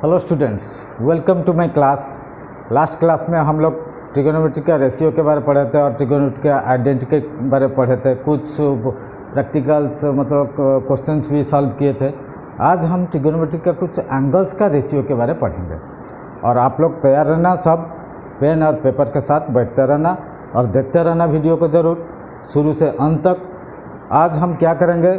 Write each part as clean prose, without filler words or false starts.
Hello students, welcome to my class. Last class में हम लोग ट्रिगोनोमेट्री का रेशियो के बारे में पढ़े थे और ट्रिगोनोमेट्री का आइडेंटिटी के बारे में पढ़े थे। कुछ प्रैक्टिकल्स मतलब क्वेश्चंस भी सॉल्व किए थे। आज हम ट्रिगोनोमेट्री का कुछ एंगल्स का रेशियो के बारे में पढ़ेंगे और आप लोग तैयार रहना, सब पेन और पेपर के साथ बैठते रहना और देखते रहना वीडियो को ज़रूर शुरू से अंत तक। आज हम क्या करेंगे,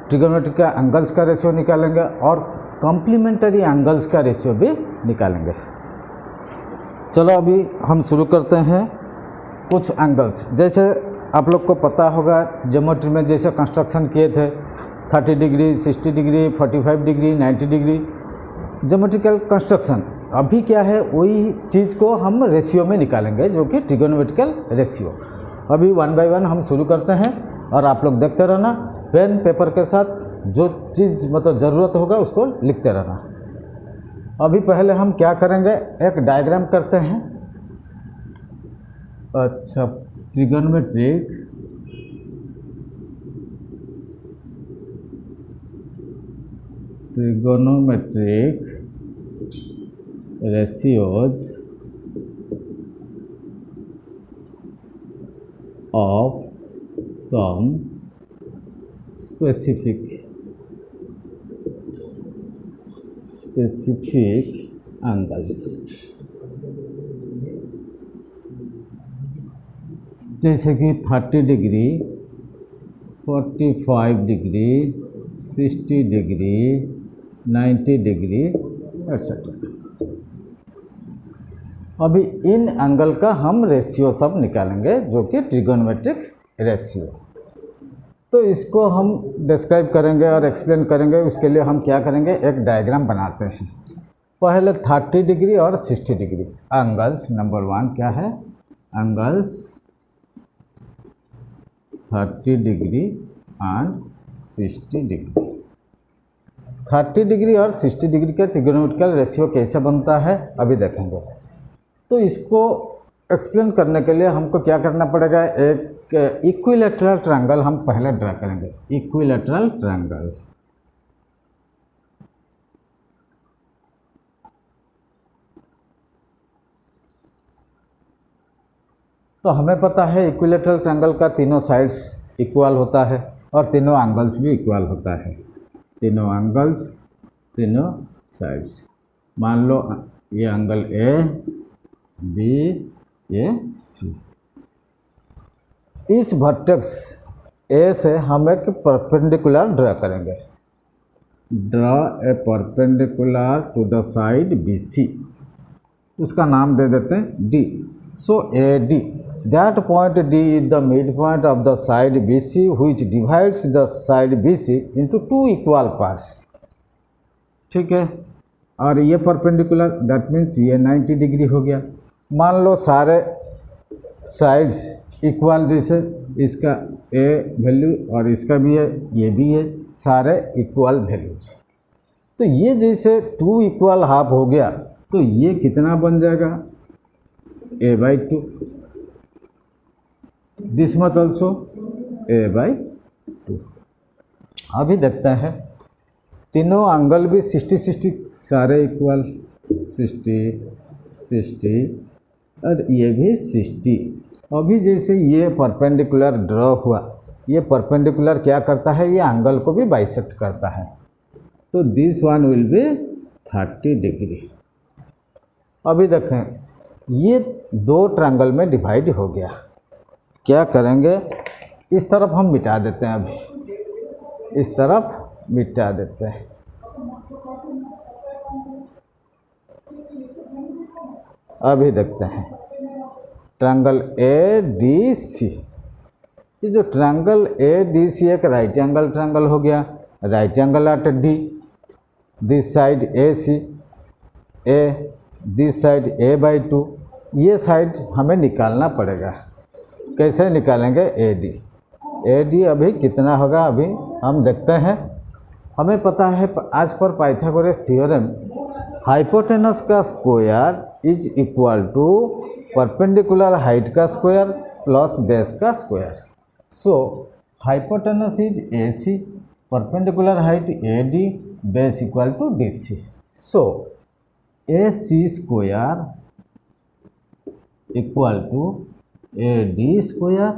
ट्रिगोनोमेट्री का एंगल्स का रेशियो निकालेंगे और कॉम्प्लीमेंट्री एंगल्स का रेशियो भी निकालेंगे। चलो अभी हम शुरू करते हैं। कुछ एंगल्स, जैसे आप लोग को पता होगा ज्योमेट्री में जैसे कंस्ट्रक्शन किए थे 30 degree, 60 degree, 45 degree, 90 degree geometrical construction. अभी क्या है, वही चीज़ को हम रेशियो में निकालेंगे जो कि ट्रिगोनोमेट्रिकल रेशियो। अभी वन बाय वन हम शुरू करते हैं और आप लोग देखते रहना, पेन पेपर के साथ जो चीज़ मतलब ज़रूरत होगा उसको लिखते रहना। अभी पहले हम क्या करेंगे, एक डायग्राम करते हैं। अच्छा, trigonometric ratios of some specific angles, जैसे कि 30 degree, 45 degree, 60 degree, 90 degree etcetera. अभी इन एंगल का हम रेशियो सब निकालेंगे जो कि ट्रिगोनोमेट्रिक रेशियो। तो इसको हम डिस्क्राइब करेंगे और एक्सप्लेन करेंगे। उसके लिए हम क्या करेंगे, एक डायग्राम बनाते हैं। पहले 30 डिग्री और 60 डिग्री एंगल्स। नंबर 1 क्या है, angles 30 degree and 60 degree. 30 degree और 60 डिग्री का ट्रिगोनोमेट्रिकल रेशियो कैसे बनता है अभी देखेंगे। तो इसको एक्सप्लेन करने के लिए हमको क्या करना पड़ेगा, एक इक्विलैटरल ट्रायंगल हम पहले ड्रा करेंगे। इक्विलैटरल ट्रायंगल, तो हमें पता है इक्विलैटरल ट्रायंगल का तीनों साइड्स इक्वल होता है और तीनों एंगल्स भी इक्वल होता है। तीनों एंगल्स, तीनों साइड्स। मान लो ये एंगल ए, बी, ये सी। इस वर्टेक्स ए से हम एक परपेंडिकुलर ड्रा करेंगे। Draw a perpendicular to the side B C, उसका नाम दे देते हैं D. So A D, that point D is the mid point of the side B C which divides the side B C into 2 equal parts. ठीक है, और ये perpendicular that means ये 90 डिग्री हो गया। मान लो सारे साइड्स इक्वल, जैसे इसका ए वैल्यू और इसका भी है, ये भी है, सारे इक्वल वैल्यूज। तो ये जैसे 2 इक्वल हाफ हो गया तो ये कितना बन जाएगा, a/2। This much also a/2। अभी देखते हैं, तीनों एंगल भी 60-60 सारे इक्वल, 60-60 और ये भी 60। अभी जैसे ये परपेंडिकुलर ड्रॉ हुआ, ये परपेंडिकुलर क्या करता है, ये एंगल को भी बाइसेक्ट करता है। तो this one will be 30 degree. अभी देखें, ये 2 ट्रायंगल में डिवाइड हो गया। क्या करेंगे, इस तरफ हम मिटा देते हैं। अभी इस तरफ मिटा देते हैं। अभी देखते हैं ट्रायंगल ए डी सी। ये जो ट्रायंगल ए डी सी एक राइट एंगल ट्रायंगल हो गया। Right angle at D, this side A C, A, this side a/2। ये साइड हमें निकालना पड़ेगा। कैसे निकालेंगे, ए डी। ए डी अभी कितना होगा, अभी हम देखते हैं। हमें पता है आज पर पाइथागोरस थ्योरम, हाइपोटेनस का square is equal to perpendicular height का स्क्वायर प्लस बेस का square. So hypotenuse is A C, perpendicular height AD, base equal to DC. So A C square equal to A D square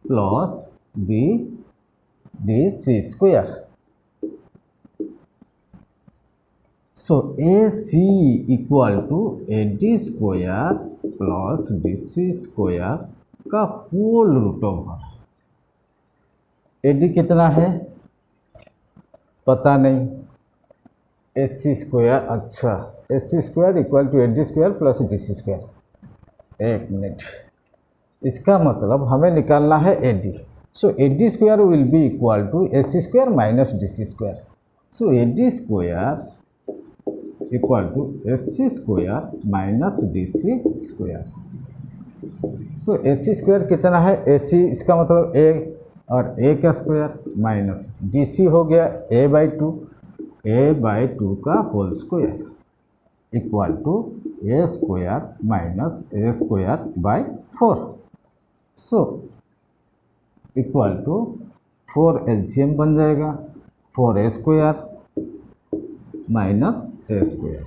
plus B D C square. So A C equal to A D square plus D C square का whole root over. A D कितना है पता नहीं, A C square, अच्छा A C square equal to A D square plus D C square. एक मिनट, इसका मतलब हमें निकालना है A D. So A D square will be equal to A C square minus D C square. So A D square equal to A C square minus D C square. So A C square कितना है, ए सी इसका मतलब ए और ए का square minus D C हो गया A by two का whole square equal to A square minus A square by 4। So equal to 4 LCM बन जाएगा 4 square minus A square.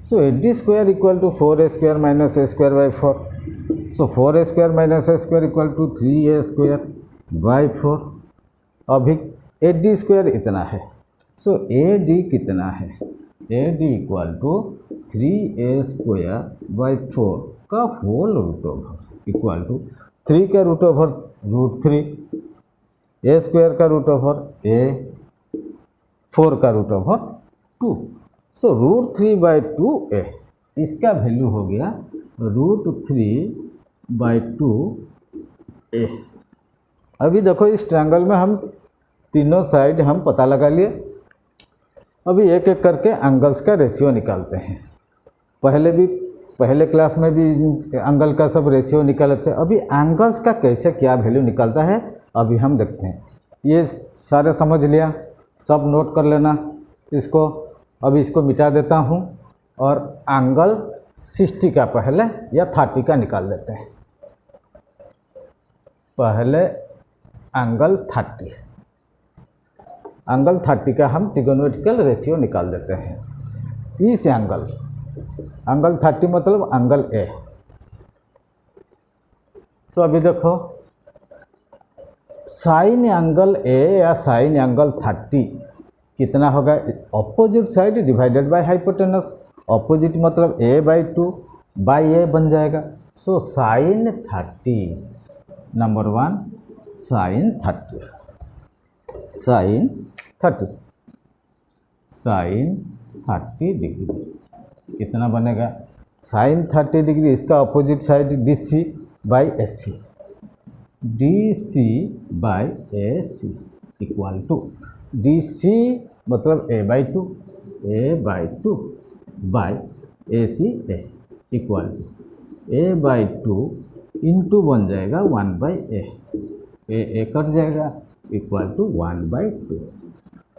So A D square equal to 4 square minus A square by 4। So 4 square minus A square equal to 3 square by 4। अभी ए D square इतना है। सो A D कितना है, A D equal to 3 square by 4 का whole root over equal to 3 का root over √3, A square का root over A, 4 का root over 2। सो √3/2a, इसका वैल्यू हो गया √3/2a। अभी देखो इस ट्रायंगल में हम तीनों साइड हम पता लगा लिए। अभी एक एक करके एंगल्स का रेशियो निकालते हैं। पहले क्लास में भी एंगल का सब रेशियो निकाले थे। अभी एंगल्स का कैसे क्या वैल्यू निकलता है अभी हम देखते हैं। ये सारे समझ लिया, सब नोट कर लेना इसको। अभी इसको मिटा देता हूँ और एंगल 60 का पहले या 30 का निकाल देते हैं। पहले एंगल 30 का हम ट्रिगोनोमेट्रिकल रेशियो निकाल देते हैं। इस एंगल 30 मतलब एंगल ए। सो अभी देखो साइन एंगल ए या साइन एंगल 30 कितना होगा, opposite side divided by hypotenuse. Opposite मतलब a बाई 2 बाई ए बन जाएगा। So sine 30 number 1 sine 30 degree कितना बनेगा, साइन 30 डिग्री इसका opposite side D C by A C, D C by A C equal to D C मतलब a by 2 by A C A equal to a by 2 into बन जाएगा 1/a, A cut जाएगा equal to 1/2।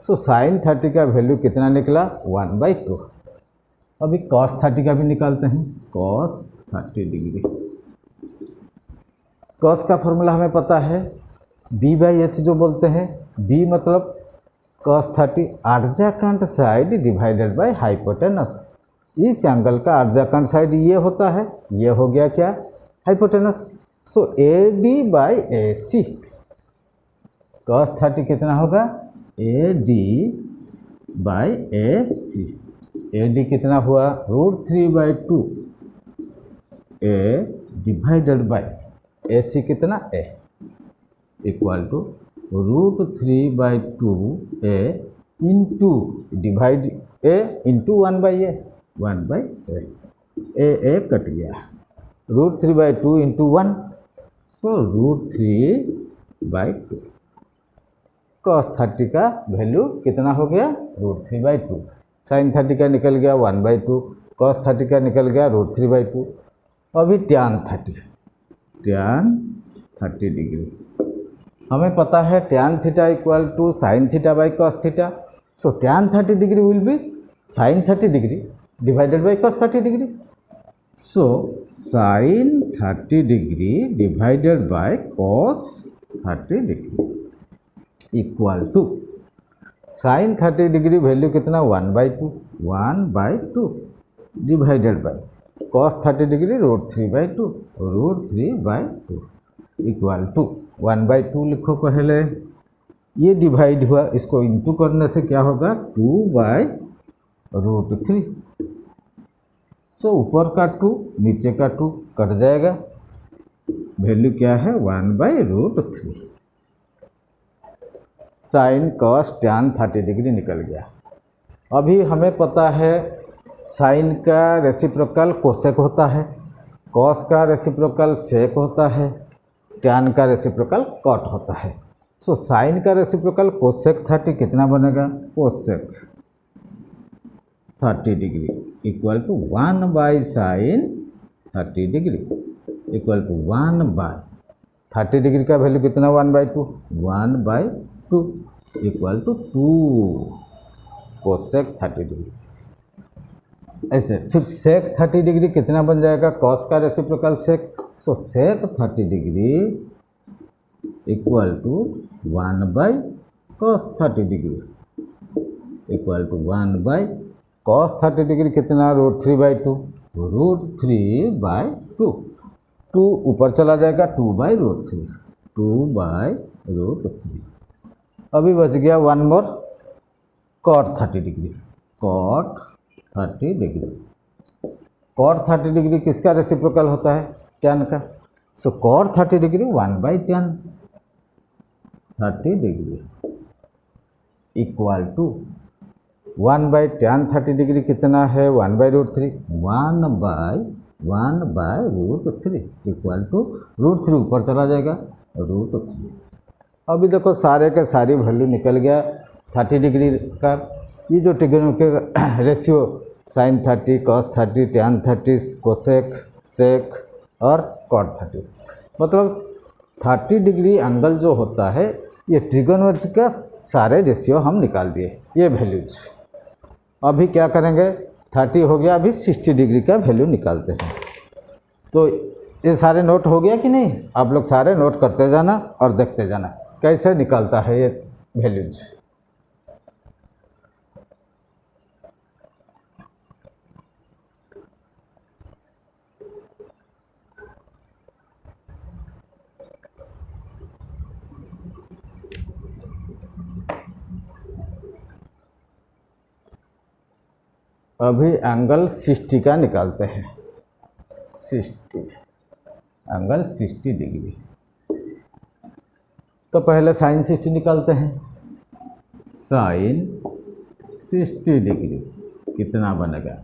So sine 30 का value कितना निकला 1/2। अभी cos 30 का भी निकालते हैं। कॉस 30 डिग्री, कॉस का फॉर्मूला हमें पता है b/h जो बोलते हैं। b मतलब cos 30 adjacent side divided by hypotenuse. इस एंगल का अर्जाकांट साइड ये होता है, ये हो गया क्या hypotenuse. So AD by AC, cos 30 कितना होगा AD बाई AC। AD कितना हुआ √3/2 A डिवाइडेड बाई AC कितना A equal to √3/2a into divide a into 1/a, 1/a, a cut गया √3/2 इंटू 1, सो √3/2। cos 30 का वैल्यू कितना हो गया √3/2। साइन 30 का निकल गया 1/2, cos 30 का निकल गया √3/2। अभी tan 30 डिग्री हमें पता है tan theta equal to sine theta by cos theta. So tan 30 degree will be sine 30 degree divided by cos 30 degree. So sine 30 degree divided by cos 30 degree equal to sine 30 degree value कितना 1/2, divided by cos 30 degree √3/2 √3/2 equal to 1/2 लिखो पहले, ये divide हुआ, इसको into करने से क्या होगा 2/√3। सो ऊपर का 2 नीचे का 2 कट जाएगा, वैल्यू क्या है 1/√3। साइन कॉस टैन 30 डिग्री निकल गया। अभी हमें पता है साइन का रेसिप्रोकल कोसेक होता है, कॉस का रेसिप्रोकल सेक होता है, टैन का रेसिप्रोकल कॉट होता है। सो साइन का रेसिप्रोकल कोसेक 30 कितना बनेगा, cosec 30 degree equal to 1/sin 30 degree equal to 1/30 degree का वैल्यू कितना 1/2 1/2 इक्वल टू 2 कोसेक 30 डिग्री। ऐसे फिर सेक 30 डिग्री कितना बन जाएगा, कॉस का reciprocal sec, so sec 30 degree equal to 1/cos 30 degree equal to 1/cos 30 degree कितना √3/2 √3/2 2 ऊपर चला जाएगा 2/√3 2/√3। अभी बच गया one more cot 30 degree, cot 30 degree. cot 30 degree किसका रेसिप्रोकल होता है, tan का। So cot 30 degree 1/tan 30 degree equal to 1/tan 30 degree कितना है 1/√3 1/√3 इक्वल टू √3 ऊपर चला जाएगा √3। अभी देखो सारे के सारी वैल्यू निकल गया 30 डिग्री का। ये जो trigonometric ratio sine 30 cos 30 tan 30 cosec sec और कॉट 30, मतलब 30 डिग्री एंगल जो होता है ये ट्रिग्नोमेट्रिक का सारे रेशियो हम निकाल दिए, ये वैल्यूज। अभी क्या करेंगे 30 हो गया, अभी 60 डिग्री का वैल्यू निकालते हैं। तो ये सारे नोट हो गया कि नहीं, आप लोग सारे नोट करते जाना और देखते जाना कैसे निकलता है ये वैल्यूज। अभी एंगल 60 का निकालते हैं, 60 एंगल 60 डिग्री। तो पहले साइन 60 निकालते हैं, साइन 60 डिग्री कितना बनेगा,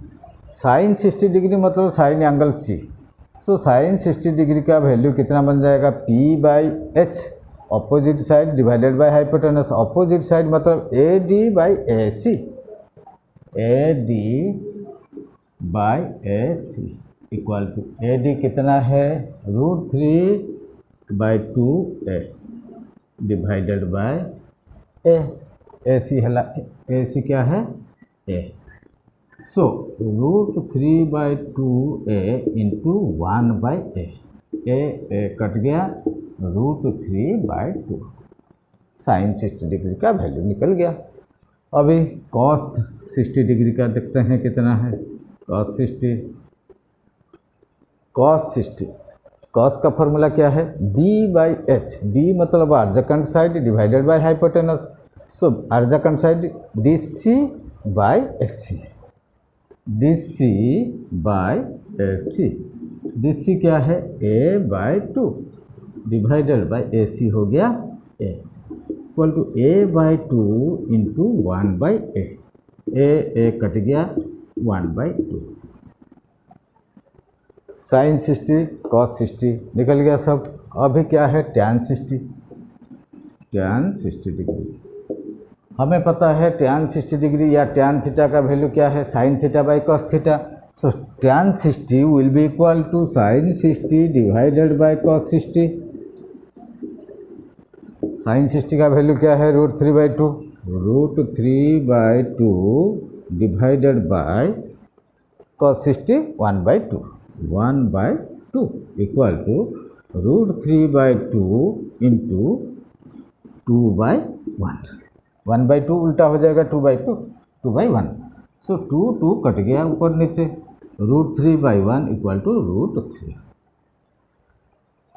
साइन 60 डिग्री मतलब sine angle C. So sine 60 degree का वैल्यू कितना बन जाएगा P/H, opposite side divided by hypotenuse. Opposite side मतलब AD/AC, AD/AC equal to AD कितना है √3/2A divided by A, AC है, AC क्या है A। So √3/2A into 1/A, A cut गया √3/2, साइन 60 डिग्री का वैल्यू निकल गया। अभी cos 60 डिग्री का देखते हैं कितना है, cos 60 cos का फॉर्मूला क्या है B/H, B मतलब adjacent side divided by hypotenuse. So adjacent side DC/AC, DC/AC, DC क्या है A/2 डिवाइडेड बाय AC हो गया A equal to A/2 into 1/A, A cut गया 1/2, साइन 60 कॉस 60 निकल गया सब। अभी क्या है टैन 60, टैन 60 डिग्री। हमें पता है टैन 60 डिग्री या टैन थीटा का वैल्यू क्या है sine theta by cos theta. So tan 60 will be equal to sine 60 divided by cos 60। Sine 60 का वैल्यू क्या है √3/2, √3/2 divided by cos 60 1/2, 1/2 equal to √3/2 into 2/1, 1/2 उल्टा हो जाएगा 2/2, 2/1। सो 2 कट गया ऊपर नीचे, √3/1 इक्वल टू √3।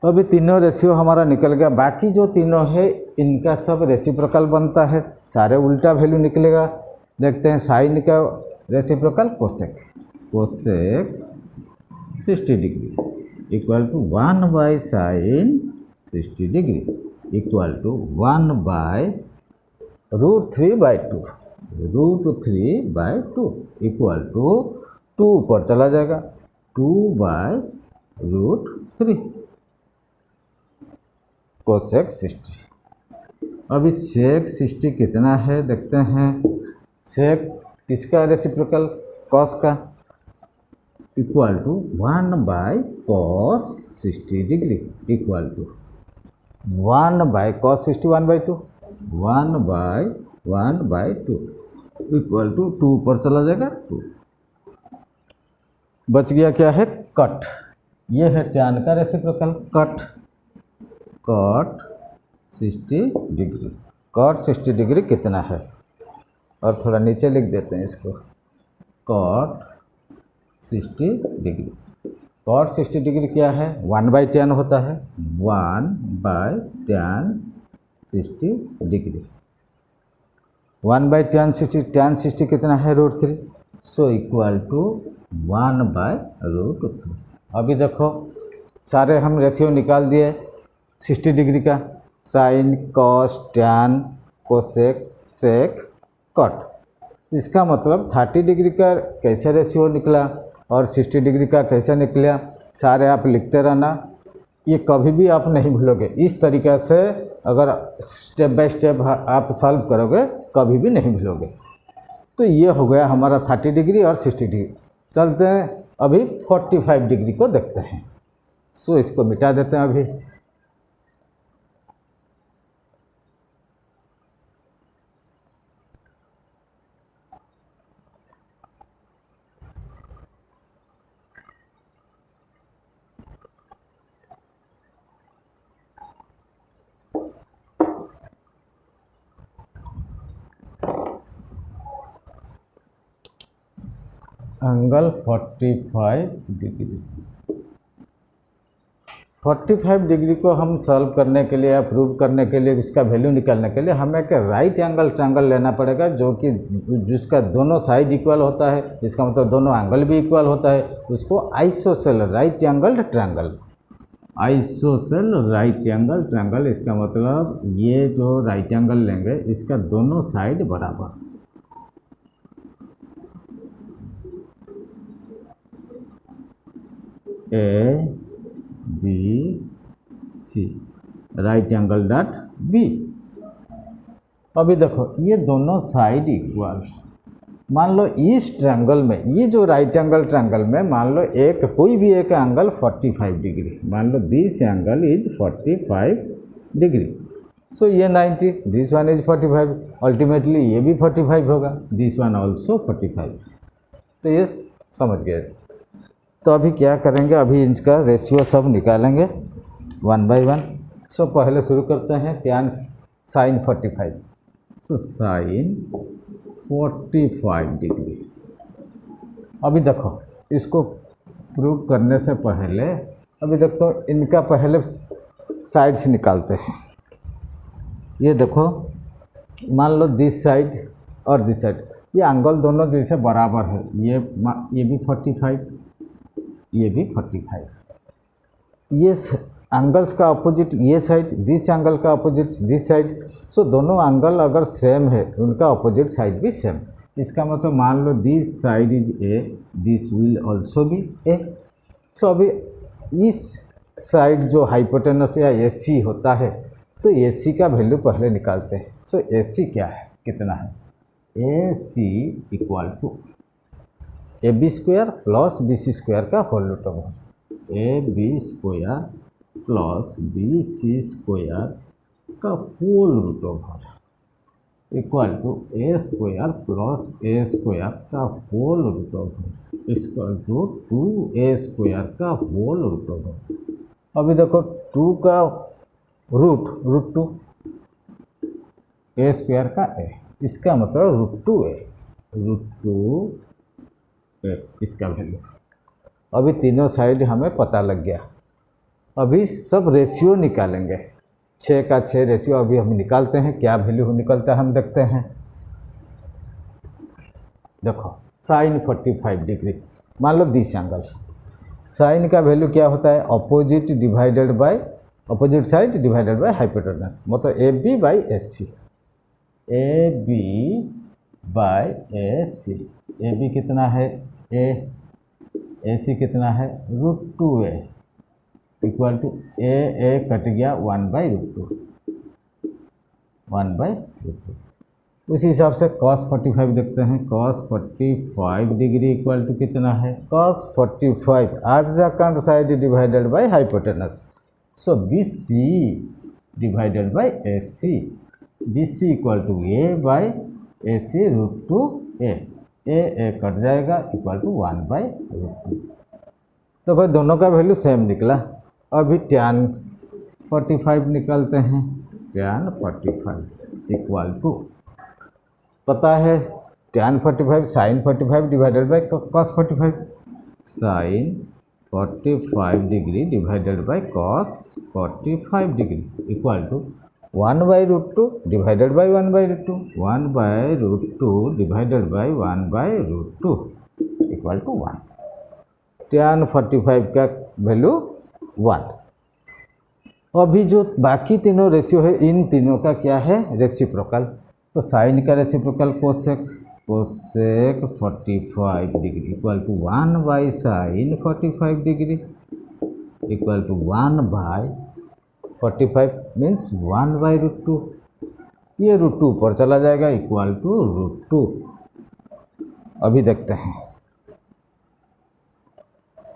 तो अभी तीनों रेशियो हमारा निकल गया। बाकी जो तीनों है इनका सब रेसिप्रोकल बनता है, सारे उल्टा वैल्यू निकलेगा। देखते हैं साइन का reciprocal cosec 60 degree equal to 1/sin 60 degree equal to 1/√3/2 √3/2 equal to 2 ऊपर चला जाएगा 2/√3 कोसेक 60। अभी सेक 60 कितना है देखते हैं। सेक किसका रेसिप्रोकल? कॉस का equal to 1/cos 60 degree equal to 1/cos 60 1/2 1/2 equal to 2 पर चला जाएगा 2। बच गया क्या है? कट। ये है टैन का reciprocal cut 60 degree. Cut 60 degree कितना है? और थोड़ा नीचे लिख देते हैं इसको। Cut 60 degree. कॉट 60 डिग्री क्या है? 1/tan होता है 1/tan 60 डिग्री 1/tan 60। tan 60 कितना है? √3। So equal to 1/√3। अभी देखो सारे हम रेशियो निकाल दिए 60 डिग्री का। साइन, कॉस, टैन, कोसेक, सेक, कट। इसका मतलब 30 डिग्री का कैसे रेशियो निकला और 60 डिग्री का कैसे निकला, सारे आप लिखते रहना। ये कभी भी आप नहीं भूलोगे। इस तरीक़े से अगर स्टेप बाय स्टेप आप सॉल्व करोगे कभी भी नहीं भूलोगे। तो ये हो गया हमारा 30 डिग्री और 60 डिग्री। चलते हैं अभी 45 डिग्री को देखते हैं। सो इसको मिटा देते हैं अभी। Angle 45 degree. 45 डिग्री को हम सॉल्व करने के लिए या प्रूव करने के लिए, उसका वैल्यू निकालने के लिए हमें एक राइट एंगल ट्रायंगल लेना पड़ेगा, जो कि जिसका दोनों साइड इक्वल होता है। इसका मतलब दोनों एंगल भी इक्वल होता है। उसको ISOCELL right angle triangle, ISOCELL right angle triangle. इसका मतलब ये जो राइट एंगल लेंगे इसका दोनों साइड बराबर, ABC right angle dot B. अभी देखो ये दोनों साइड इक्वल। मान लो इस ट्रायंगल में, ये जो राइट एंगल ट्रायंगल में मान लो एक कोई भी एक एंगल 45 डिग्री, मान लो दिस एंगल इज 45 डिग्री। सो ये 90, दिस वन इज 45, अल्टीमेटली ये भी 45 होगा, दिस वन ऑल्सो 45। तो ये समझ गए। तो अभी क्या करेंगे, अभी इनका रेशियो सब निकालेंगे 1/1। सो पहले शुरू करते हैं tan sine 45। So sine 45 degree. अभी देखो इसको प्रूव करने से पहले अभी देखो इनका पहले साइड से निकालते हैं। ये देखो मान लो दिस साइड और दिस साइड, ये एंगल दोनों जैसे बराबर है। ये भी 45, ये भी 45। ये एंगल्स का अपोजिट ये साइड, दिस एंगल का अपोजिट दिस साइड। सो दोनों एंगल अगर सेम है उनका अपोजिट साइड भी सेम। इसका मतलब मान लो this side is A, this will also be A. सो अभी इस साइड जो हाइपोटेनस या AC होता है, तो AC का वैल्यू पहले निकालते हैं। सो AC क्या है, कितना है? AC equal to AB² plus BC² का whole root over AB² plus BC² का whole root over equal to A² plus A² का whole root over equal to 2A² का होल रूट ओवर। अभी देखो 2 का रूट 2, A² का A, इसका मतलब √2A, √2A इसका वैल्यू। अभी तीनों साइड हमें पता लग गया। अभी सब रेशियो निकालेंगे। 6 का 6 रेशियो अभी हम निकालते हैं, क्या वैल्यू निकलता है हम देखते हैं। देखो साइन 45 डिग्री, मान लो दिस एंगल। साइन का वैल्यू क्या होता है, opposite divided by opposite side divided by hypotenuse, मतलब A B by A C. A B by A C, A B कितना है ए सी कितना है √2a equal to A cut गया 1/√2, 1/√2। उसी हिसाब से cos 45 देखते हैं। cos 45 डिग्री इक्वल टू कितना है, cos 45 adjacent side divided by hypotenuse, so BC divided by AC, BC equal to A by AC √2a, A cut जाएगा इक्वल टू 1/√2। तो भाई दोनों का वैल्यू सेम निकला। अभी tan 45 निकालते हैं। tan 45 इक्वल टू पता है tan 45 sin 45 divided by cos 45, sin 45 degree divided by cos 45 degree equal to 1/√2 divided by 1/√2, 1/√2 divided by 1/√2 equal to 1। tan 45 का वैल्यू 1। अभी जो बाकी तीनों रेशियो है, इन तीनों का क्या है, रेसिप्रोकल। तो साइन का reciprocal cosec 45 degree equal to 1/sin 45 degree equal to 1/45 means 1/√2। ये √2 ऊपर चला जाएगा इक्वल टू √2। अभी देखते हैं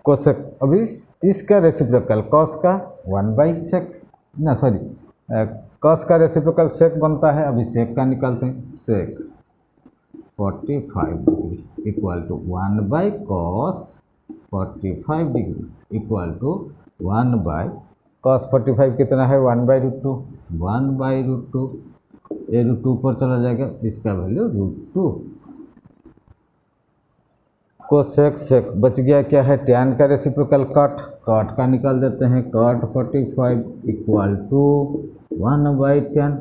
कोसेक, अभी इसका रेसिप्रोकल कॉस का 1/sec, ना सॉरी कॉस का रेसिप्रोकल सेक बनता है। अभी सेक का निकालते हैं। Sec 45 degree equal to 1/cos 45 degree equal to 1/cos 45 कितना है 1/√2, 1/√2, ये √2 ऊपर चला जाएगा, इसका वैल्यू √2। कोसेक सेक बच गया क्या है, tan का रेसिप्रोकल कट का निकाल देते हैं। Cot 45 equal to 1/tan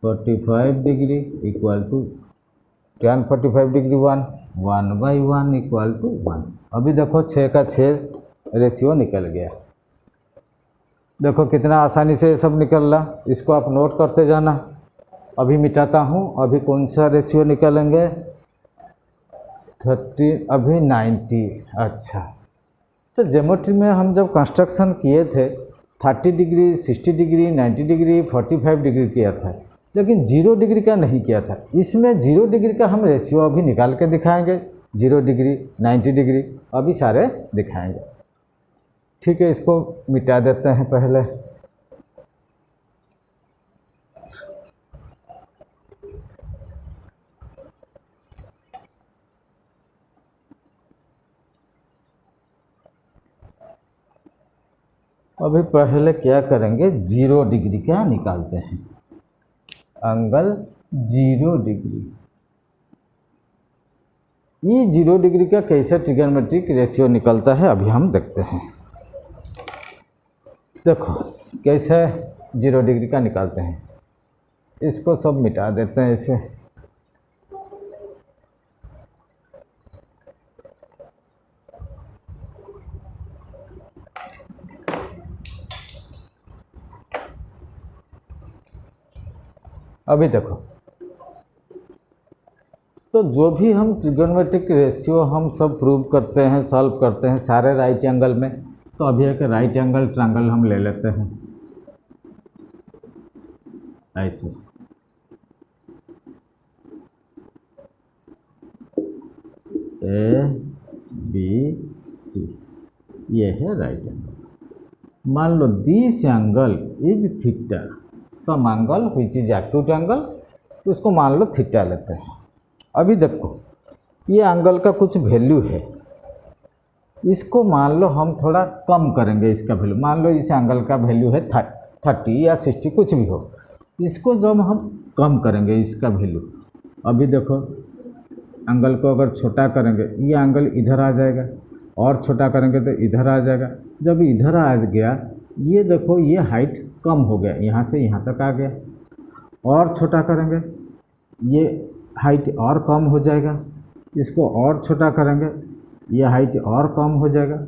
45 degree equal to tan 45 degree 1/1 equal to 1। अभी देखो 6 का 6 रेशियो निकल गया। देखो कितना आसानी से ये सब निकल रहा, इसको आप नोट करते जाना। अभी मिटाता हूँ। अभी कौन सा रेशियो निकालेंगे, 30, अभी 90। अच्छा, तो ज्योमेट्री में हम जब कंस्ट्रक्शन किए थे 30 डिग्री, 60 डिग्री, 90 डिग्री, 45 डिग्री किया था, लेकिन 0 डिग्री का नहीं किया था। इसमें 0 डिग्री का हम रेशियो अभी निकाल के दिखाएंगे। 0 डिग्री, 90 डिग्री अभी सारे दिखाएंगे। ठीक है, इसको मिटा देते हैं पहले। अभी पहले क्या करेंगे, 0 डिग्री का निकालते हैं। एंगल 0 डिग्री, ये 0 डिग्री का कैसे ट्रिग्नोमेट्रिक रेशियो निकलता है अभी हम देखते हैं। देखो कैसे 0 डिग्री का निकालते हैं। इसको सब मिटा देते हैं इसे। अभी देखो, तो जो भी हम ट्रिग्नोमेट्रिक रेशियो हम सब प्रूव करते हैं, सॉल्व करते हैं सारे राइट एंगल में। तो अभी एक राइट एंगल ट्रायंगल हम ले लेते हैं ऐसे। ABC, ये है राइट एंगल। मान लो this angle is theta, some angle which is acute angle, तो उसको मान लो थीटा लेते हैं। अभी देखो ये एंगल का कुछ वैल्यू है, इसको मान लो हम थोड़ा कम करेंगे इसका वैल्यू। मान लो इस एंगल का वैल्यू है 30 या 60 कुछ भी हो, इसको जब हम कम करेंगे इसका वैल्यू, अभी देखो एंगल को अगर छोटा करेंगे ये एंगल इधर आ जाएगा, और छोटा करेंगे तो इधर आ जाएगा। जब इधर आ गया, ये देखो ये हाइट कम हो गया, यहाँ से यहाँ तक आ गया। और छोटा करेंगे, ये हाइट और कम हो जाएगा। इसको और छोटा करेंगे, ये हाइट और कम हो जाएगा।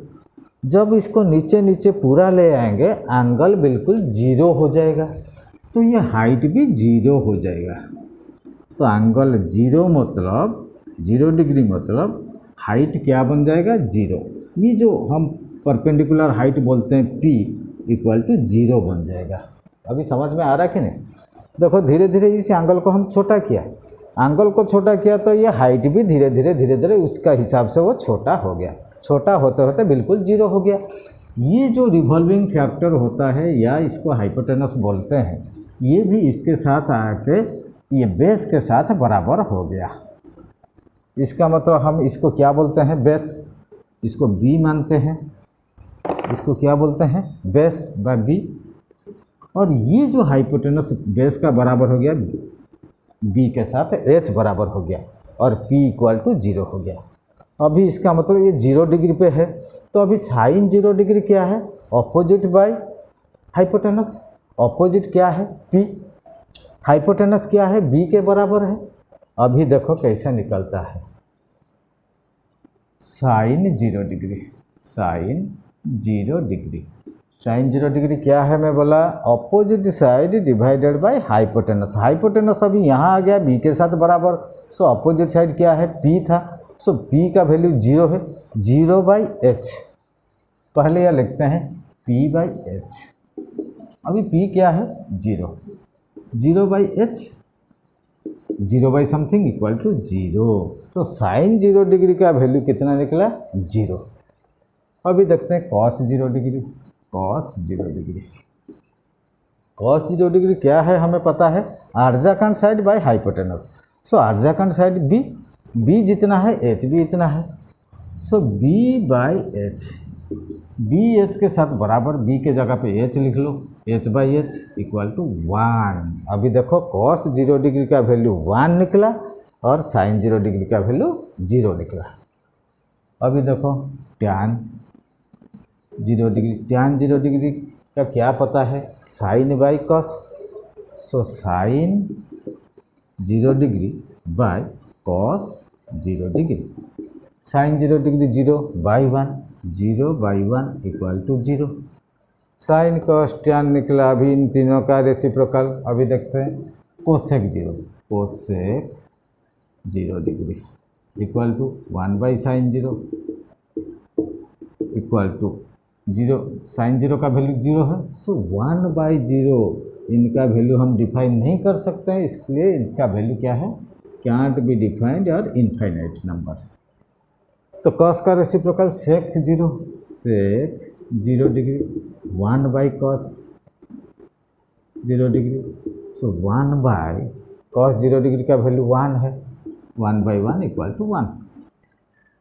जब इसको नीचे नीचे पूरा ले आएंगे, एंगल बिल्कुल जीरो हो जाएगा, तो ये हाइट भी जीरो हो जाएगा। तो एंगल जीरो मतलब 0 डिग्री मतलब हाइट क्या बन जाएगा, जीरो। ये जो हम परपेंडिकुलर हाइट बोलते हैं P इक्वल टू जीरो बन जाएगा। अभी समझ में आ रहा है कि नहीं? देखो धीरे धीरे इस एंगल को हम छोटा किया, एंगल को छोटा किया तो ये हाइट भी धीरे धीरे उसका हिसाब से वो छोटा हो गया। छोटा होते होते बिल्कुल जीरो हो गया। ये जो रिवॉल्विंग फैक्टर होता है या इसको हाइपोटेनस बोलते हैं, ये भी इसके साथ आके ये बेस के साथ बराबर हो गया। इसका मतलब हम इसको क्या बोलते हैं, बेस। इसको B मानते हैं, इसको क्या बोलते हैं, बेस बाय B। और ये जो हाइपोटेनस बेस का बराबर हो गया, B के साथ H बराबर हो गया और P इक्वल टू जीरो हो गया। अभी इसका मतलब ये 0 डिग्री पे है, तो अभी साइन 0 डिग्री क्या है, ऑपोजिट बाय हाइपोटेनस। ऑपोजिट क्या है, P। हाइपोटेनस क्या है, B के बराबर है। अभी देखो कैसा निकलता है, sine 0 degree, sine 0 degree. Sine 0 degree क्या है, मैं बोला opposite side divided by hypotenuse. Hypotenuse अभी यहाँ आ गया B के साथ बराबर, सो ऑपोजिट साइड क्या है, P था, सो P का वैल्यू 0 है, 0 बाई H। पहले यह लिखते हैं P बाई H। अभी P क्या है, 0, 0 by H, 0 by something equal to 0। तो साइन 0 डिग्री का वैल्यू कितना निकला, 0। अभी देखते हैं cos 0 degree. Cos 0 degree, cos 0 degree क्या है, हमें पता है, adjacent side by hypotenuse. So adjacent side B जितना है H भी इतना है, so B by H। B H के साथ बराबर, B के जगह पे H लिख लो, H by H equal to 1। अभी देखो कॉस 0 डिग्री का वैल्यू 1 निकला और साइन 0 डिग्री का वैल्यू 0 निकला। अभी देखो टैन 0 डिग्री, टैन 0 डिग्री का क्या पता है, sine by cos. So sine 0 degree by cos 0 degree. Sine 0 degree 0 by 1, 0 by 1 equal to 0। Sine cos tan निकला। अभी इन तीनों का रेसिप्रोकल अभी देखते हैं, cosec 0, cosec 0 degree equal to 1 by sine 0 equal to 0। Sine 0 का वैल्यू 0 है, सो 1 बाई 0 इनका वैल्यू हम डिफाइन नहीं कर सकते हैं, इसलिए इनका वैल्यू क्या है, कैंट बी डिफाइंड और इनफाइनाइट नंबर। तो कॉस का reciprocal sec 0, sec 0 degree 1 by cos 0 degree, so 1 by cos 0 degree का वैल्यू 1 है, 1 बाई 1 इक्वल टू 1।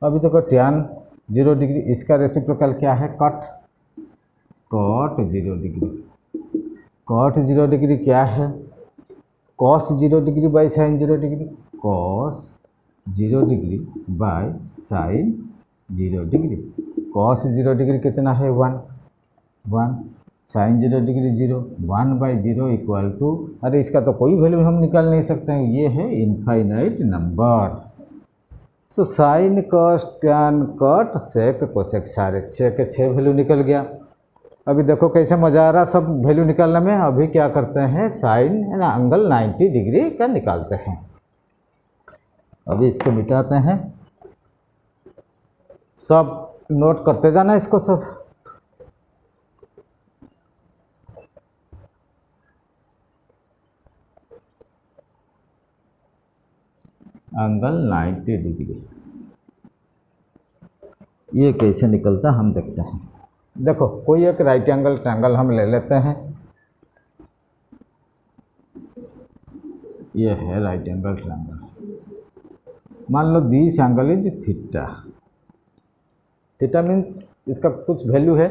अभी देखो टैन 0 डिग्री, इसका रेसिप्रोकल क्या है, cot, cot 0 degree. Cot 0 degree क्या है, cos 0 degree by sine 0 degree, cos 0 degree by sine 0 degree. Cos 0 degree कितना है, 1, sine 0 degree 0, 1 by 0 equal to, अरे इसका तो कोई वैल्यू हम निकाल नहीं सकते हैं, ये है infinite number. So sine cos tan cot sec cosec सारे 6 के 6 वैल्यू निकल गया। अभी देखो कैसे मज़ा आ रहा सब वैल्यू निकालने में। अभी क्या करते हैं, साइन एंगल 90 डिग्री का निकालते हैं। अभी इसको मिटाते हैं, सब नोट करते जाना इसको सब। एंगल 90 डिग्री ये कैसे निकलता हम देखते हैं। देखो कोई एक राइट एंगल ट्रायंगल हम ले लेते हैं, ये है राइट एंगल ट्रायंगल। मान लो this angle is theta, theta means इसका कुछ वैल्यू है,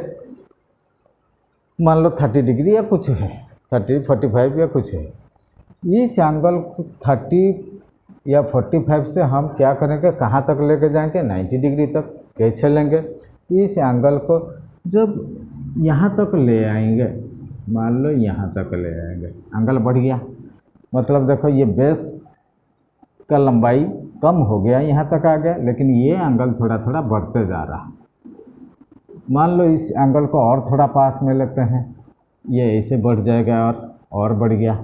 मान लो 30 डिग्री या कुछ है, 30, 45 या कुछ है। इस एंगल 30 या 45 से हम क्या करेंगे, कहाँ तक लेके जाएंगे, 90 डिग्री तक। कैसे लेंगे? इस एंगल को जब यहाँ तक ले आएंगे, मान लो यहाँ तक ले आएंगे, एंगल बढ़ गया, मतलब देखो ये बेस का लंबाई कम हो गया, यहाँ तक आ गया, लेकिन ये एंगल थोड़ा थोड़ा बढ़ते जा रहा। मान लो इस एंगल को और थोड़ा पास में लेते हैं, ये ऐसे बढ़ जाएगा और बढ़ गया,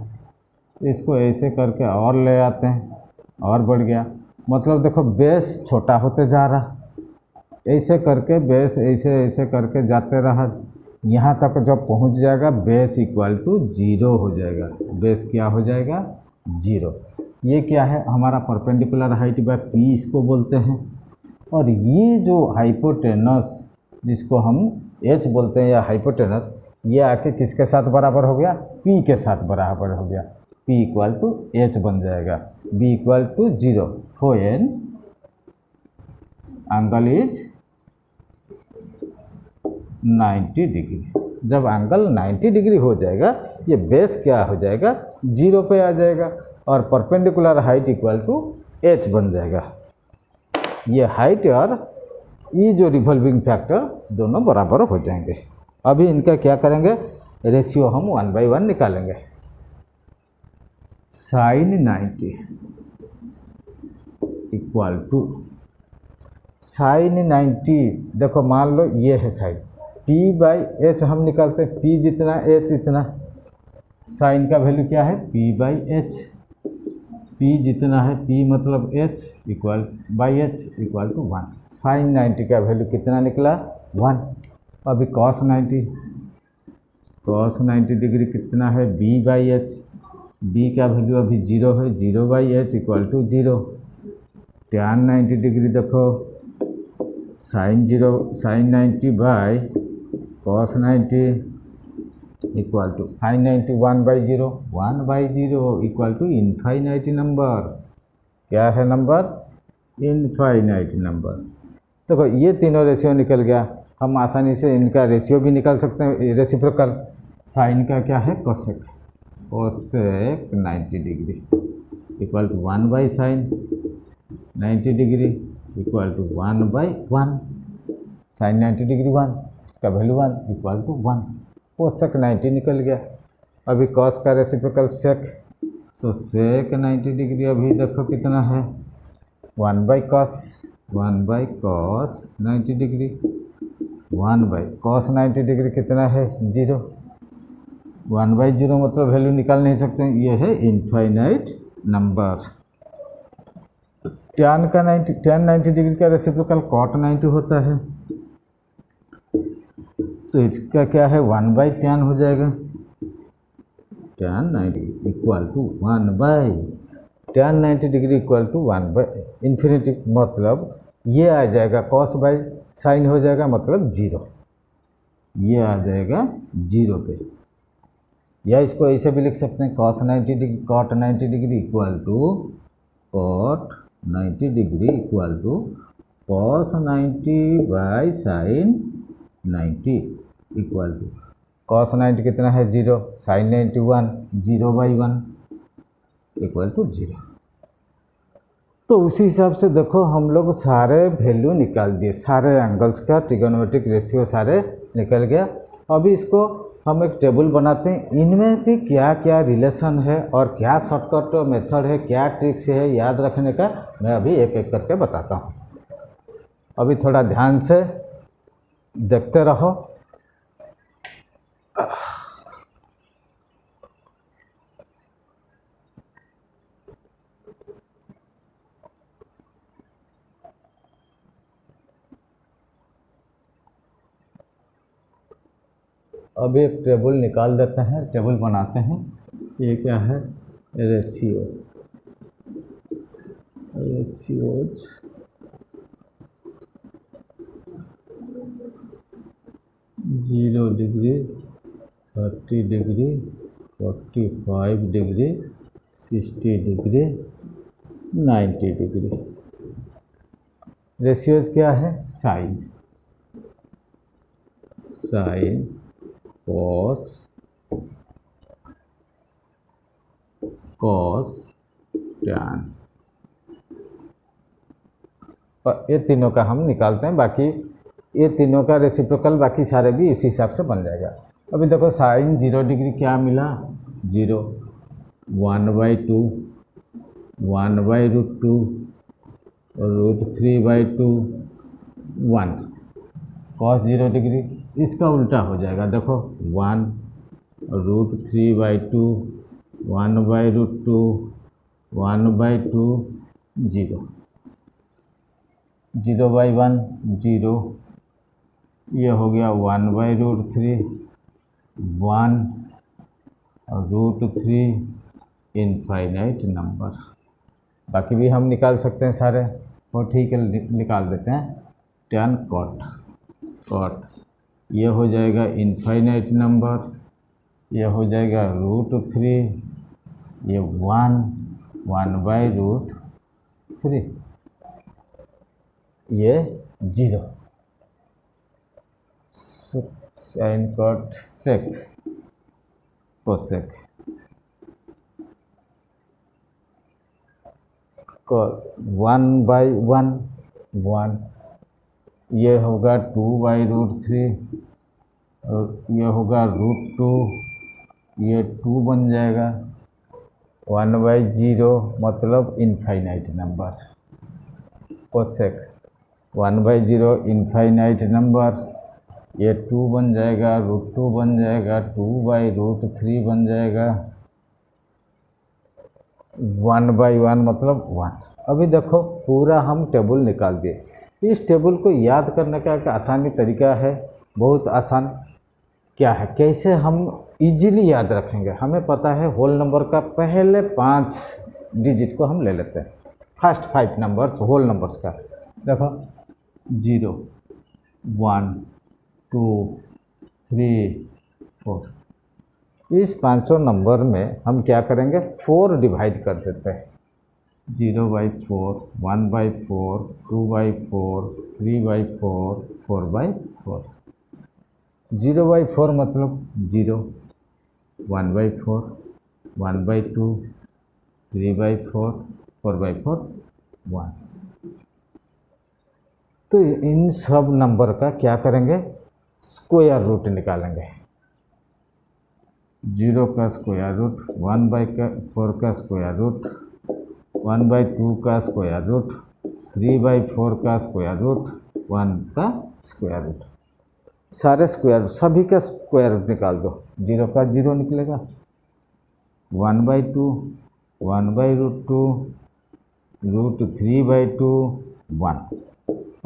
इसको ऐसे करके और ले आते हैं और बढ़ गया, मतलब देखो बेस छोटा होते जा रहा। ऐसे करके बेस ऐसे ऐसे करके जाते रहा, यहाँ तक जब पहुँच जाएगा बेस इक्वल टू 0 हो जाएगा। बेस क्या हो जाएगा? 0। ये क्या है? हमारा परपेंडिकुलर हाइट बाय पी इसको बोलते हैं। और ये जो हाइपोटेनस जिसको हम एच बोलते हैं या हाइपोटेनस, ये आके किसके साथ बराबर हो गया? पी के साथ बराबर हो गया। पी इक्वल टू एच बन जाएगा। B equal to 0 for an angle is 90 degree. जब एंगल 90 डिग्री हो जाएगा, ये बेस क्या हो जाएगा? 0 पे आ जाएगा और perpendicular height equal to H बन जाएगा। ये हाइट और ये जो रिवॉल्विंग फैक्टर दोनों बराबर हो जाएंगे। अभी इनका क्या करेंगे? रेशियो हम 1/1 निकालेंगे। साइन 90 इक्वल टू साइन 90, देखो मान लो ये है साइन, पी बाई एच हम निकालते हैं, पी जितना एच इतना। साइन का वैल्यू क्या है? P by H. पी जितना है, पी मतलब H equal by H equal to 1। Sine 90 का वैल्यू कितना निकला? 1। अभी कॉस 90 डिग्री कितना है? B by H. बी का वैल्यू अभी 0 है, 0 by H equal to 0। Tan 90 degree देखो, sine 90 by cos 90 equal to sine 90 1/0। 1/0 equal to infinite number. क्या है नंबर? Infinite number. देखो ये तीनों रेशियो निकल गया। हम आसानी से इनका रेशियो भी निकाल सकते हैं, रेसिप्रोकल। साइन का क्या है? Cosec. Cosec 90 degree equal to 1/sin 90 degree equal to 1/1। Sine 90 degree 1, इसका वैल्यू 1 इक्वल टू 1। कोसेक 90 निकल गया। अभी कॉस का रेसिप्रोकल सेक, तो सेक 90 डिग्री अभी देखो कितना है? 1/cos 90 degree. 1/cos 90 डिग्री कितना है? 0। 1/0 मतलब वैल्यू निकाल नहीं सकते, ये है इनफाइनाइट नंबर। टैन 90 डिग्री का रेसिप्रोकल कॉट 90 होता है, तो इसका क्या है? 1/tan हो जाएगा। tan 90 equal to 1/tan 90 degree equal to 1/∞, मतलब ये आ जाएगा cos बाई साइन हो जाएगा, मतलब 0। ये आ जाएगा 0 पे। या इसको ऐसे भी लिख सकते हैं, cos 90 degree cot 90 degree equal to cot 90 degree equal to cos 90 by sine 90 equal to cos 90 कितना है? 0। Sine 91 0/1 equal to 0। तो उसी हिसाब से देखो हम लोग सारे वैल्यू निकाल दिए, सारे एंगल्स का ट्रिगोनोमेट्रिक रेशियो सारे निकल गया। अभी इसको हम एक टेबल बनाते हैं, इनमें भी क्या क्या रिलेशन है और क्या शॉर्टकट मेथड है, क्या ट्रिक्स है याद रखने का, मैं अभी एक एक करके बताता हूँ। अभी थोड़ा ध्यान से देखते रहो। अब एक टेबल निकाल देते हैं, टेबल बनाते हैं। ये क्या है? Ratios 0 degree 30 degree 45 degree 60 degree 90 degree. Ratios क्या है? साइन cos tan ये तीनों का हम निकालते हैं, बाकी ये तीनों का रेसिप्रोकल बाकी सारे भी इसी हिसाब से बन जाएगा। अभी देखो साइन 0 डिग्री क्या मिला, 0, 1/2, 1/√2, √3/2, 1। cos 0 डिग्री इसका उल्टा हो जाएगा, देखो 1, √3/2, 1/√2, 1/2, 0, 0/1, 0, ये हो गया 1/√3, 1, √3, इनफाइनाइट नंबर। बाकी भी हम निकाल सकते हैं सारे, और ठीक है निकाल देते हैं। tan cot ये हो जाएगा इनफाइनाइट नंबर, ये हो जाएगा √3, ये 1/√3, ये 0। साइन कॉट सेक कोसेक 1/1, 1, ये होगा 2/√3, और ये होगा √2, ये 2 बन जाएगा, 1/0 मतलब infinite number. Cosec 1/0 infinite number, ये 2 बन जाएगा, √2 बन जाएगा, 2/√3 बन जाएगा, 1/1 मतलब 1। अभी देखो पूरा हम टेबल निकाल दिए। इस टेबल को याद करने का एक आसानी तरीका है, बहुत आसान। क्या है, कैसे हम इजीली याद रखेंगे? हमें पता है होल नंबर का पहले 5 डिजिट को हम ले लेते हैं, फर्स्ट 5 नंबर्स होल नंबर्स का। देखो 0, 1, 2, 3, 4, इस पांचों नंबर में हम क्या करेंगे, 4 डिवाइड कर देते हैं। 0/4, 1/4, 2/4, 3/4, 4/4। 0/4 मतलब 0, 1/4, 1/2, 3/4, 4/4, 1। तो इन सब नंबर का क्या करेंगे, स्क्वायर रूट निकालेंगे। 0 का स्क्वायर रूट, 1/4 का स्क्वायर रूट, 1/2 का स्क्वायर रूट, 3/4 का स्क्वायर रूट, 1 का स्क्वायर रूट। सारे स्क्वायर सभी का स्क्वायर रूट निकाल दो। 0 का 0 निकलेगा, 1/2, 1/√2, √3/2, 1।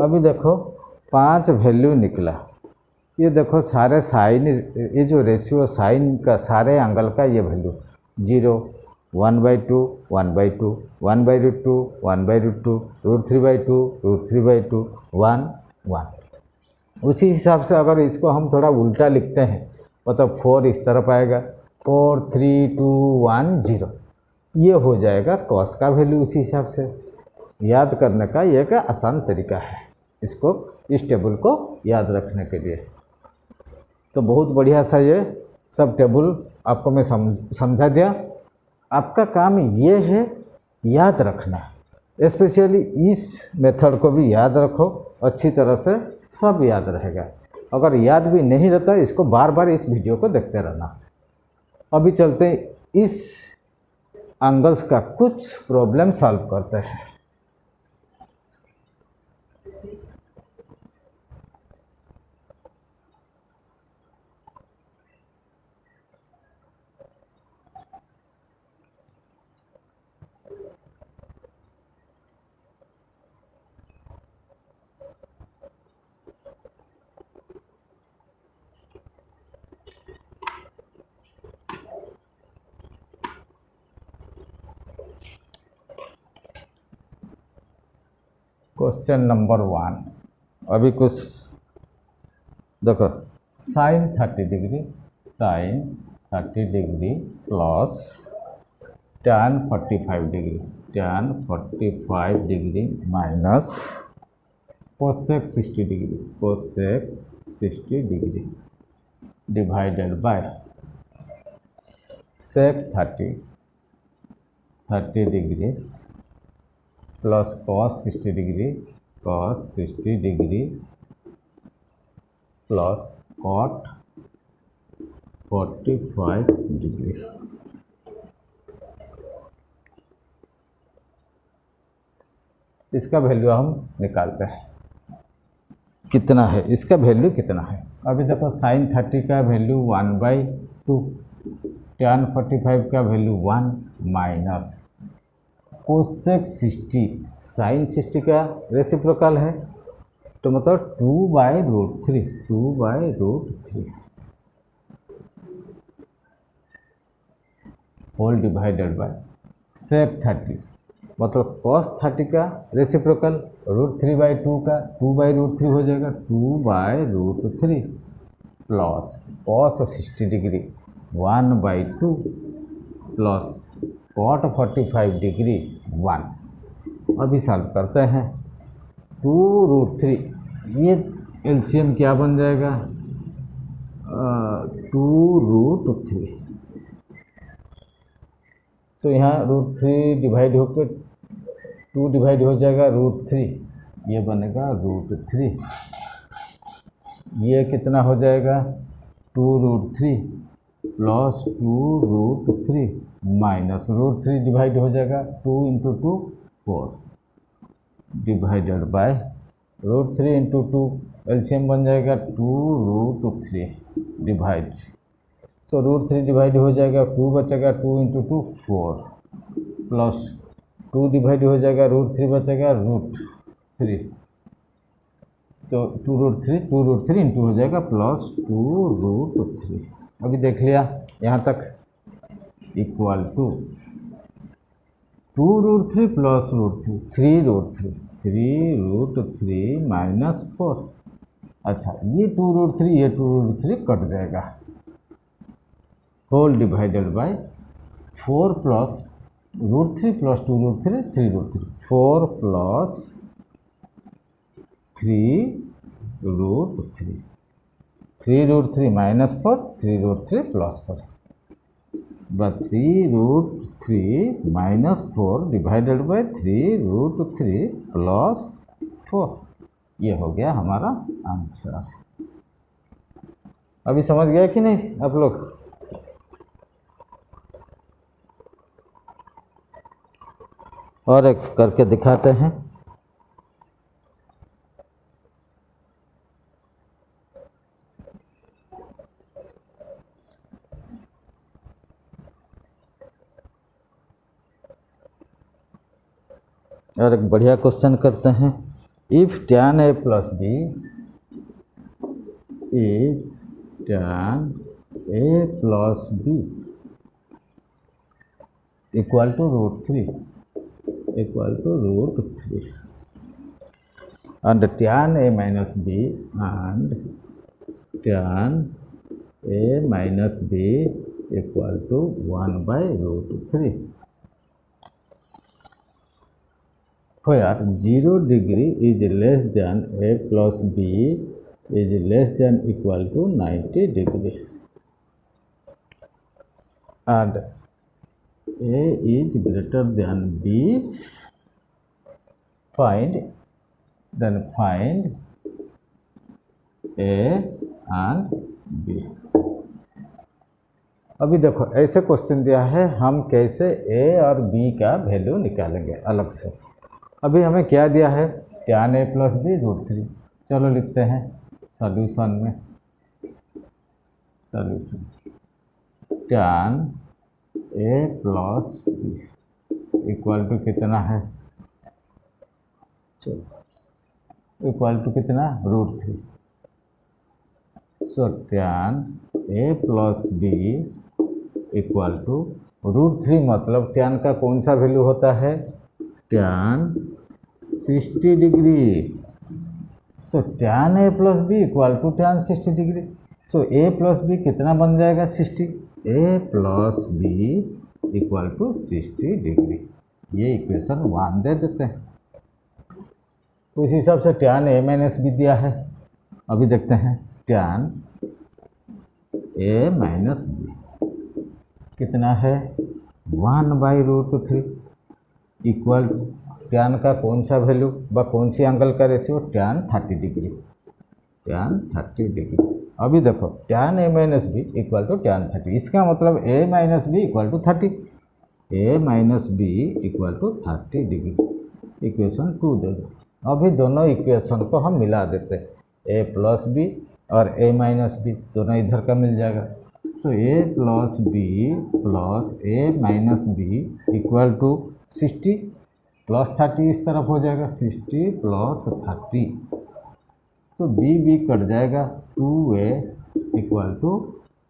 अभी देखो 5 वैल्यू निकला। ये देखो सारे साइन, ये जो रेशियो साइन का सारे एंगल का ये वैल्यू 0, 1/2, 1/2, 1/√2, 1/√2, √3/2, √3/2, 1, 1। उसी हिसाब से अगर इसको हम थोड़ा उल्टा लिखते हैं, मतलब 4 इस तरफ आएगा, 4, 3, 2, 1, 0, ये हो जाएगा कॉस का वैल्यू। उसी हिसाब से याद करने का ये एक आसान तरीका है, इसको इस टेबल को याद रखने के लिए। तो बहुत बढ़िया सा ये सब टेबल आपको मैं समझा दिया। आपका काम ये है याद रखना, स्पेशली इस मेथड को भी याद रखो अच्छी तरह से, सब याद रहेगा। अगर याद भी नहीं रहता, इसको बार बार इस वीडियो को देखते रहना। अभी चलते हैं इस एंगल्स का कुछ प्रॉब्लम सॉल्व करते हैं। Question number 1। अभी कुछ देखो, sine 30 degree, sine 30 degree plus tan 45 degree, tan 45 degree minus cosec 60 degree, cosec 60 degree divided by sec 30 degree plus cos 60 degree cos 60 degree plus cot 45 degree. इसका value हम निकालते हैं, कितना है इसका वैल्यू कितना है। अभी देखो sin 30 का वैल्यू 1/2, tan 45 का वैल्यू 1 माइनस कोसेक 60 sin 60 का रेसिप्रोकल है, तो मतलब 2/√3 होल डिवाइडेड बाय sec 30 मतलब cos 30 का रेसिप्रोकल √3/2 का 2/√3 हो जाएगा, 2/√3 plus cos 60 degree 1/2 plus cot 45 degree 1। अभी सॉल्व करते हैं। 2√3 ये एलसीएम क्या बन जाएगा, 2√3। तो यहाँ √3 डिवाइड होकर 2 डिवाइड हो जाएगा √3, ये बनेगा √3। ये कितना हो जाएगा 2√3 प्लस 2√3 माइनस √3 डिवाइड हो जाएगा 2 × 2 4 डिवाइडेड बाय √3 × 2 एलसीएम बन जाएगा 2√3 डिवाइड, तो √3 डिवाइड हो जाएगा 2 बचेगा, 2 × 2 4 प्लस 2 डिवाइड हो जाएगा √3 बचेगा √3, तो 2√3 इंटू हो जाएगा प्लस 2√3। अभी देख लिया यहाँ तक, इक्वल टू 2√3 प्लस √3 3√3 माइनस 4। अच्छा ये 2√3 कट जाएगा, whole divided by 4 plus √3 plus 2√3 3√3 4 plus 3√3 3√3 minus 4 3√3 plus 4 but 3√3 minus 4 divided by 3√3 plus 4, ये हो गया हमारा आंसर। अभी समझ गया कि नहीं आप लोग। और एक करके दिखाते हैं। और एक बढ़िया क्वेश्चन करते हैं। If tan a plus B is tan a plus B equal to √3 and tan a minus b and tan a minus b equal to 1/√3, where 0 degree is less than a plus b is less than equal to 90 degree and a is greater than b, find a and b। अभी देखो ऐसे question दिया है, हम कैसे a और b का value निकालेंगे अलग से। अभी हमें क्या दिया है, tan a प्लस बी √3। चलो लिखते हैं सॉल्यूशन में, solution tan a plus B equal to कितना है, चलो इक्वल टू कितना √3। So tan a plus B equal to √3, मतलब tan का कौन सा वैल्यू होता है, tan 60 degree. So tan a plus B equal to tan 60 degree. So a plus B कितना बन जाएगा 60, a plus B equal to 60 degree. ये इक्वेशन 1 दे देते हैं। उस हिसाब से tan a माइनस बी दिया है। अभी देखते हैं tan a माइनस बी कितना है 1/√3 इक्वल टैन का कौन सा वैल्यू व कौन सी एंगल का ratio, tan 30 degree, tan 30 degree. अभी देखो tan A minus B equal to tan 30, इसका मतलब A minus B equal to 30, A minus B equal to 30 degree. Equation 2 दे दो। अभी दोनों इक्वेशन को हम मिला देते हैं, ए प्लस बी और ए माइनस बी दोनों इधर का मिल जाएगा। So A plus B plus A minus B equal to 60 plus 30 इस तरफ हो जाएगा, 60 प्लस 30, तो बी कट जाएगा, 2a equal to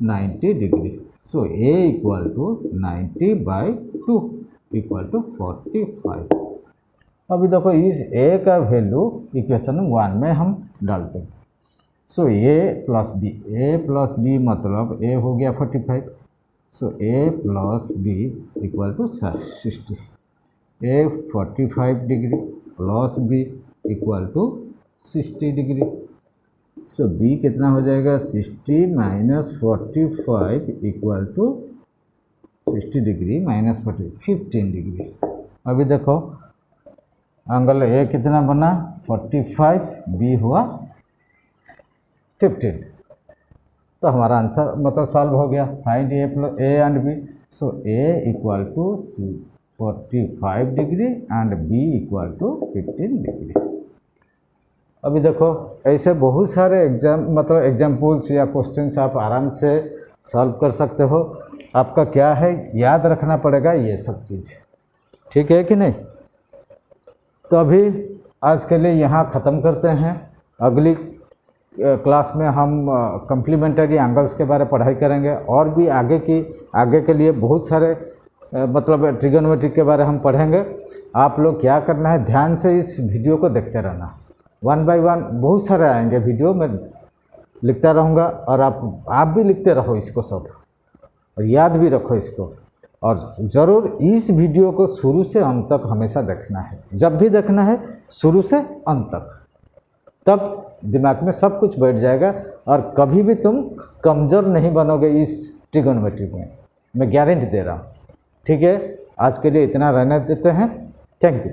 90 degree. So a equal to 90/2 equal to 45। अभी देखो इस a का वैल्यू इक्वेशन 1 में हम डालते हैं। सो a प्लस बी मतलब a हो गया 45, so a plus B equal to 60, a 45 degree plus B equal to 60 degree. So b कितना हो जाएगा, 60 minus 45 equal to 60 degree minus 40, 15 degree. अभी देखो एंगल ए कितना बना 45, बी हुआ 15, तो हमारा आंसर मतलब सॉल्व हो गया। Find A and B. So A equal to 45 degree and B equal to 15 degree. अभी देखो ऐसे बहुत सारे एग्जाम्पल्स या क्वेश्चंस आप आराम से सॉल्व कर सकते हो। आपका क्या है, याद रखना पड़ेगा ये सब चीज़, ठीक है कि नहीं। तो अभी आज के लिए यहाँ ख़त्म करते हैं। अगली क्लास में हम कम्प्लीमेंट्री एंगल्स के बारे में पढ़ाई करेंगे और भी आगे के लिए बहुत सारे ट्रिगोनोमेट्री के बारे हम पढ़ेंगे। आप लोग क्या करना है, ध्यान से इस वीडियो को देखते रहना। 1 बाय 1 बहुत सारे आएंगे वीडियो, मैं लिखता रहूँगा और आप भी लिखते रहो इसको सब, और याद भी रखो इसको। और ज़रूर इस वीडियो को शुरू से अंत तक हमेशा देखना है। जब भी देखना है शुरू से अंत तक, तब दिमाग में सब कुछ बैठ जाएगा और कभी भी तुम कमज़ोर नहीं बनोगे इस ट्रिगोनोमेट्री में, मैं गारंटी दे रहा हूँ। ठीक है, आज के लिए इतना रहने देते हैं। Thank you.